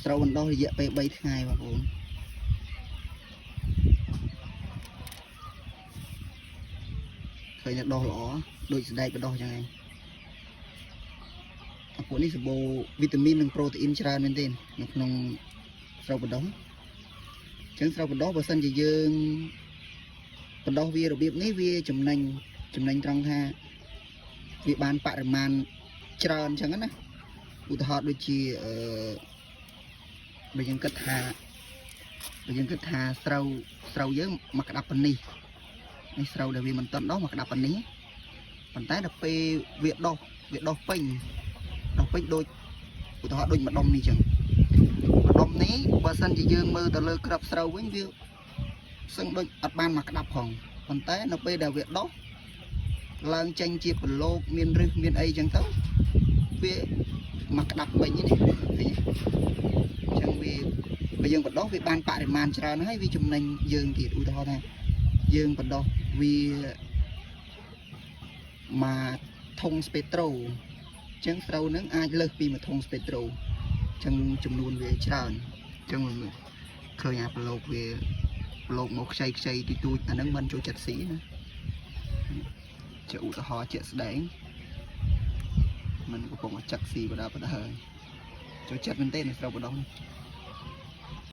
sầu bên đó thì dễ bay bay ngày mà cũng khởi nhật đo lỏ đôi đây bên đó chẳng này của ní bộ vitaminនិង protein ច្រើនមែនទេនៅក្នុងស្រូវបដោះអញ្ចឹងស្រូវបដោះបើសិនជាយើងបដោះវារបៀបនេះវាចំណេញត្រង់ថាវាបានបរិមាណច្រើនអញ្ចឹងណាឧទាហរណ៍ដូចជាបើយើងគិតថាស្រូវយើងមកក្តាប់ប៉ុណ្នេះស្រូវដែលវាមិនទាន់ដោះមកក្តាប់ប៉ុណ្នេះប៉ុន្តែដល់ពេលវាដោះពេញដូចឧទាហរណ៍ដូចម្ដុំនេះចឹងម្ដុំនេះបើសិនជាយើងមើលទៅលើក្របស្រូវវិញវាសឹងដូចអត់បានមកក្តាប់ផងប៉ុន្តែនៅពេលដែលវាដោះឡើងចេញជាប្រឡូកមានរឹសមានអីចឹងទៅវាមកក្តាប់វិញនេះឃើញទេអញ្ចឹងវាបើយើងបដោះវាបានបរិមាណច្រើនហើយវាចំណេញយើងទៀតឧទាហរណ៍ថាយើងបដោះវាមកធុងស្ពេត្រូចឹងស្រូវនឹងអាចលើសពីមួយធុងស្ពេត្រូចឹងចំនួនវាច្រើនចឹងឃើញអាប្រឡូកវាប្រឡូកមកខ្ចីទីទូចអាហ្នឹងមិនចូលចិត្តស៊ីណាជាឧទាហរណ៍ជាក់ស្ដែងมันកំពុងចាក់ស៊ីបដាចូលចិត្តមែនទេស្រូវបដោះ